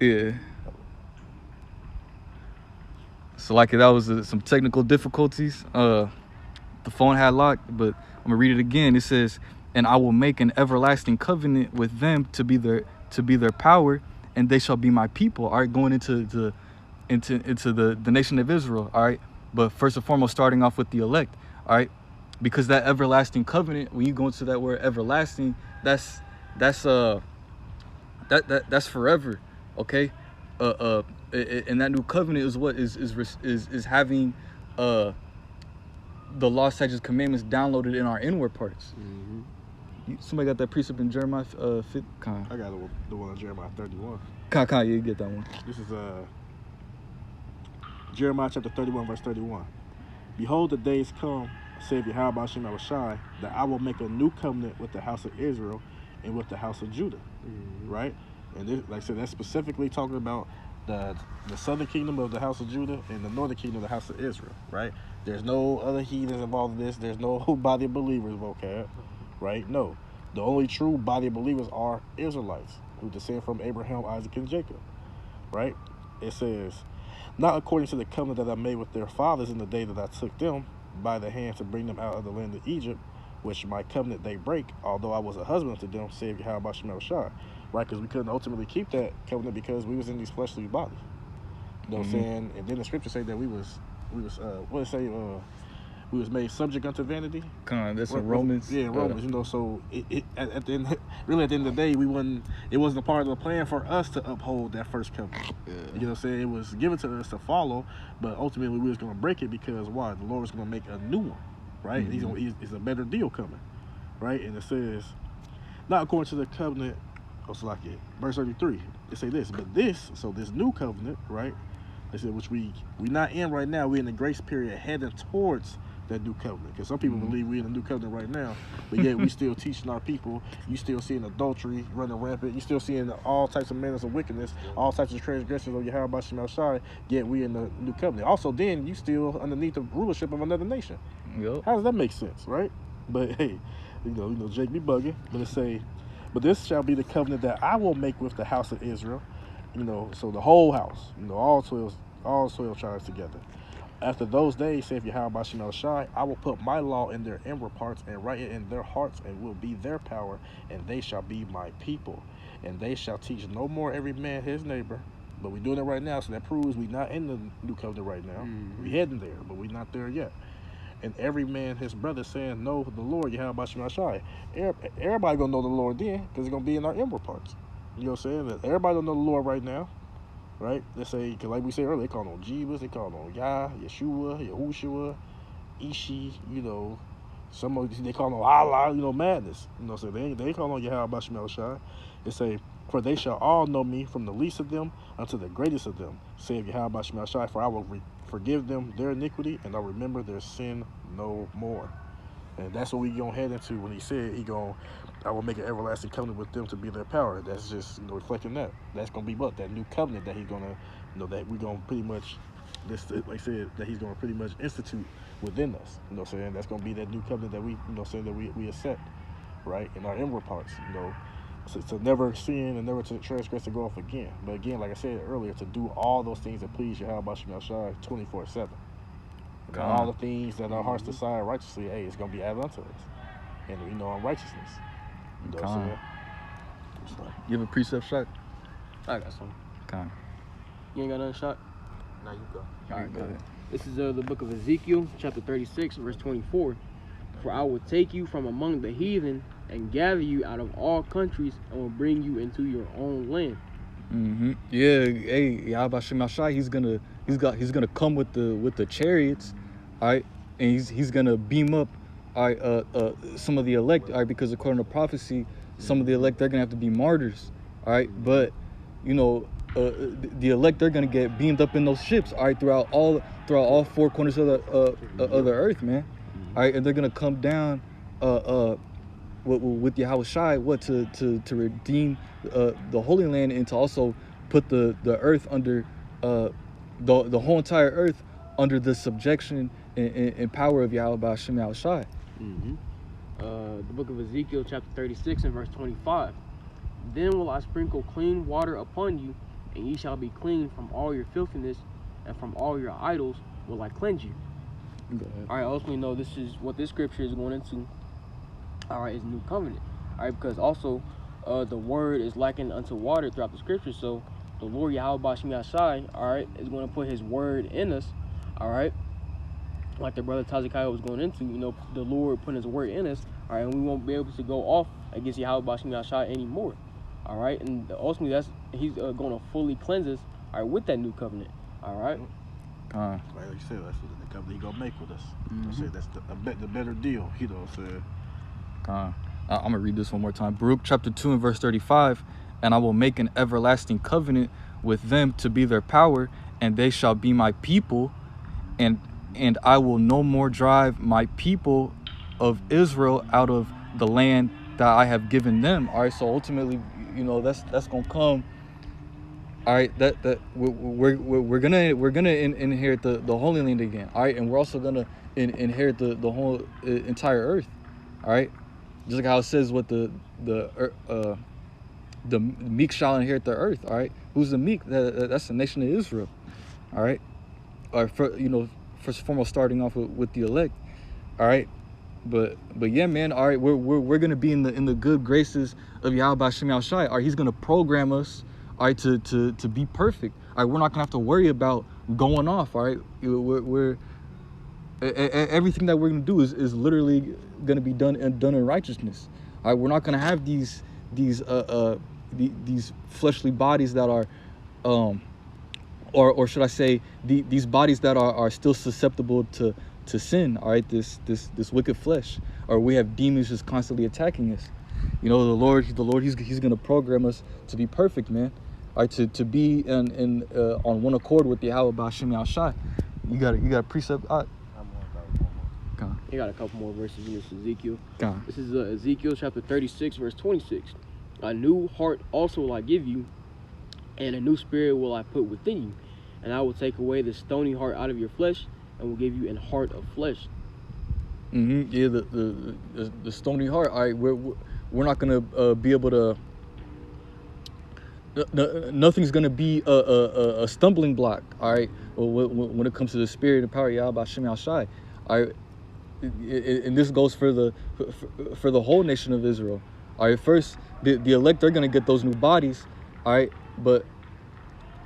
Yeah. So like that was some technical difficulties. The phone had locked, but I'm gonna read it again. It says, "And I will make an everlasting covenant with them to be their power, and they shall be my people." All right, going into the nation of Israel. All right, but first and foremost, starting off with the elect. All right, because that everlasting covenant, when you go into that word everlasting, that's that's forever. Okay, and that new covenant is what is having the law, statutes, commandments downloaded in our inward parts. Somebody got that precept in Jeremiah 5? I got the one in Jeremiah 31. Yeah, you get that one. This is Jeremiah chapter 31, verse 31. Behold, the days come, saith Yahweh Hashem Yahushai, that I will make a new covenant with the house of Israel and with the house of Judah. Right? And this, like I said, that's specifically talking about the southern kingdom of the house of Judah and the northern kingdom of the house of Israel. Right? There's no other heathens involved in this. There's no body of believers, vocab. Right? No. The only true body of believers are Israelites who descend from Abraham, Isaac, and Jacob. Right? It says, not according to the covenant that I made with their fathers in the day that I took them by the hand to bring them out of the land of Egypt, which my covenant they break, although I was a husband to them, save Yahweh Shemel Shai. Right? Because we couldn't ultimately keep that covenant because we was in these fleshly bodies. You know what I'm saying? And then the scripture say that we was what it say, we was made subject unto vanity. That's in Romans. Yeah, Romans. You know, so at the end, really at the end of the day, it wasn't a part of the plan for us to uphold that first covenant. Yeah. You know what I'm saying? It was given to us to follow, but ultimately we was going to break it because why? The Lord was going to make a new one, right? It's a better deal coming, right? And it says, not according to the covenant. Verse 33. It say this, but this new covenant, right? They said, which we not in right now. We're in the grace period heading towards that new covenant. Because some people believe we're in the new covenant right now, but yet we still teaching our people. You still seeing adultery running rampant. You still seeing all types of manners of wickedness, all types of transgressions of Yahweh Shemel Shai, yet we in the new covenant. Also, then you still underneath the rulership of another nation. Yep. How does that make sense, right? But hey, you know, Jake be bugging. But it say, but this shall be the covenant that I will make with the house of Israel. You know, so the whole house, you know, all 12 tribes together. After those days, saith Yahweh Shemel Shai, I will put my law in their inward parts and write it in their hearts, and will be their power, and they shall be my people. And they shall teach no more every man his neighbor. But we're doing it right now, so that proves we're not in the new covenant right now. We're heading there, but we're not there yet. And every man his brother saying, know the Lord, Yahweh Shemel Shai. Everybody gonna know the Lord then, because it's gonna be in our inward parts. You know what I'm saying? That everybody don't know the Lord right now. Right? Let's say, because like we said earlier, they call on Jeebus, they call on Yah, Yeshua, Yahushua, Ishi, you know, some of they call on Allah, you know, madness. You know, so they call on Yahweh Shemel Shai. They say, for they shall all know me from the least of them unto the greatest of them, saith Yahweh Shemel Shai, for I will forgive them their iniquity, and I'll remember their sin no more. And that's what we gonna head into when he said I will make an everlasting covenant with them to be their power. That's just, you know, reflecting that. That's gonna be what? That new covenant that he's gonna, you know, that we're gonna pretty much, like I said, that he's gonna pretty much institute within us. You know what I'm saying? That's gonna be that new covenant that we, you know, saying that we accept, right? In our inward parts, you know. So to never sin and never to transgress and go off again. But again, like I said earlier, to do all those things that please Yahweh Shemel Shai 24/7. All the things that our hearts desire righteously, hey, it's gonna be added unto us. And we know unrighteousness. You know what I'm saying? You have a precept shot? I got some. You ain't got nothing shot? Now you go. All right, go ahead. This is the book of Ezekiel, chapter 36, verse 24. For I will take you from among the heathen and gather you out of all countries and will bring you into your own land. Yeah, hey, Yahweh Shemel Shai, he's gonna come with the chariots, all right, and he's gonna beam up, all right, some of the elect, all right, because according to prophecy, some of the elect they're gonna have to be martyrs, all right, but you know, the elect they're gonna get beamed up in those ships, all right, throughout all four corners of the earth, man, all right, and they're gonna come down, with Yahweh Shai, to redeem the Holy Land, and to also put the earth under the whole entire earth under the subjection and power of Yahweh Shemel Shai. The book of Ezekiel, chapter 36, and verse 25. Then will I sprinkle clean water upon you, and ye shall be clean from all your filthiness, and from all your idols will I cleanse you. Go ahead. All right, ultimately, know this is what this scripture is going into. All right, is new covenant. All right, because also the word is likened unto water throughout the scripture. So the Lord Yahweh Bashim Yashai, all right, is going to put his word in us. All right, like the brother Tazikiah was going into, the Lord putting his word in us. All right, and we won't be able to go off against Yahweh Bashim Yashai anymore. All right, and ultimately he's going to fully cleanse us. All right, with that new covenant. All right. Like you said, that's what the covenant he gonna make with us. I said that's the better deal. You know what I'm saying? I'm gonna read this one more time. Baruch chapter 2 and verse 35. And I will make an everlasting covenant with them to be their power, and they shall be my people, and I will no more drive my people of Israel out of the land that I have given them. All right, so ultimately, that's gonna come. All right, that we're gonna inherit the Holy Land again. All right, and we're also gonna inherit the whole entire earth. All right, just like how it says what the meek shall inherit the earth. All right, who's the meek? That's the nation of Israel. All right, first and foremost, starting off with the elect. All right, but yeah, man. All right, we're gonna be in the good graces of Yahweh Bashim Yashai. All right, he's gonna program us. All right, to be perfect. All right, we're not gonna have to worry about going off. All right, we're everything that we're gonna do is literally gonna be done in righteousness. All right, we're not gonna have these fleshly bodies that are, or should I say, these bodies that are still susceptible to sin. All right, this wicked flesh, or we have demons just constantly attacking us. The Lord, he's gonna program us to be perfect, man. All right, to be on one accord with the Yahweh Bashim Yashai. You got a precept. You got a couple more verses in this Ezekiel. God. This is Ezekiel chapter 36, verse 26. A new heart also will I give you, and a new spirit will I put within you, and I will take away the stony heart out of your flesh, and will give you an heart of flesh. Yeah, the stony heart. All right, we're not gonna be able to. Nothing's gonna be a stumbling block. All right, when it comes to the spirit and power of Yahweh Bashim Yashai. All right, and this goes for the whole nation of Israel. All right, first the elect, they're gonna get those new bodies. All right, but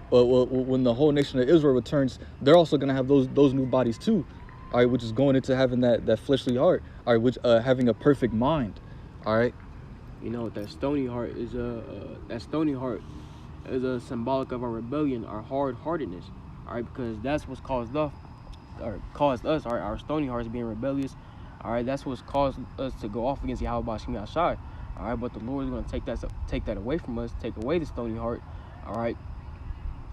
when the whole nation of Israel returns, they're also gonna have those new bodies too. All right, which is going into having that fleshly heart. All right, which having a perfect mind. All right. That stony heart is a symbolic of our rebellion, our hard-heartedness. All right, because that's what's caused us, our stony hearts being rebellious. All right, that's what's caused us to go off against Yahweh Bashim Yashai. All right, but the Lord is going to take that away from us, take away the stony heart. All right,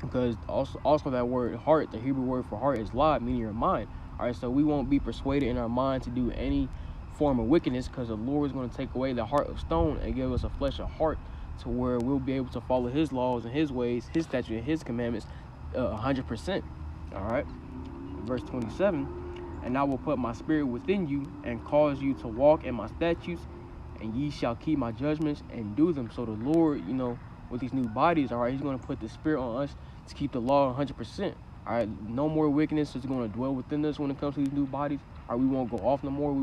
because also that word heart, the Hebrew word for heart is lad, meaning your mind. All right, so we won't be persuaded in our mind to do any form of wickedness, because the Lord is going to take away the heart of stone and give us a flesh of heart, to where we'll be able to follow his laws and his ways, his statutes and his commandments 100%. All right, verse 27. And I will put my spirit within you and cause you to walk in my statutes, and ye shall keep my judgments and do them. So the Lord, with these new bodies, all right, he's going to put the spirit on us to keep the law 100%. All right, no more wickedness is going to dwell within us when it comes to these new bodies. All right, we won't go off no more. We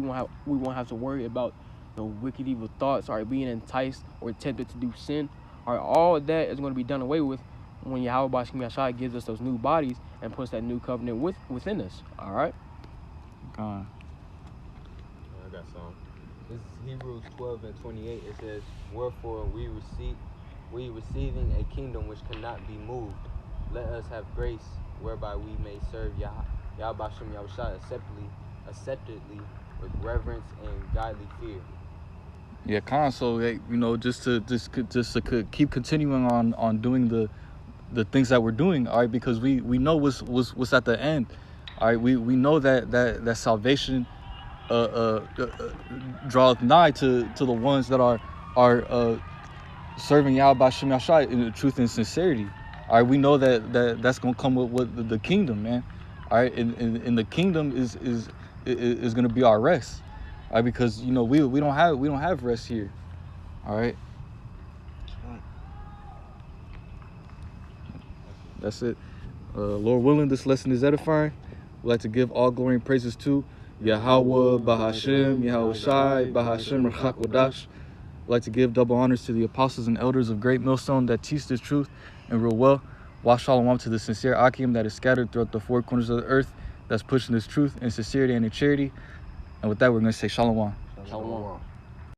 won't have to worry about the wicked, evil thoughts. All right, being enticed or tempted to do sin. All right, all of that is going to be done away with when Yahweh Bashim Yashai gives us those new bodies and puts that new covenant within us. All right. God. I got some. This is Hebrews 12 and 28. It says, "Wherefore we receiving a kingdom which cannot be moved, let us have grace whereby we may serve Yahweh Bashim Yahshai acceptably with reverence and godly fear." Yeah, so just to keep continuing on doing the things that we're doing. All right, because we know what's at the end. All right, we know that salvation draweth nigh to the ones that are serving Yahweh Bashim Yashai in the truth and sincerity. All right, we know that's gonna come with the kingdom, man. All right, and the kingdom is gonna be our rest. All right, because we don't have rest here. All right. That's it. Lord willing, this lesson is edifying. We'd like to give all glory and praises to Yahweh, Bahashem, Yahweh Shai, Bahashem, Rachak Wadash. We'd like to give double honors to the apostles and elders of Great Millstone that teach this truth and real well. Wa Shalom to the sincere Akim that is scattered throughout the four corners of the earth, that's pushing this truth in sincerity and in charity. And with that, we're going to say Shalom. Shalom.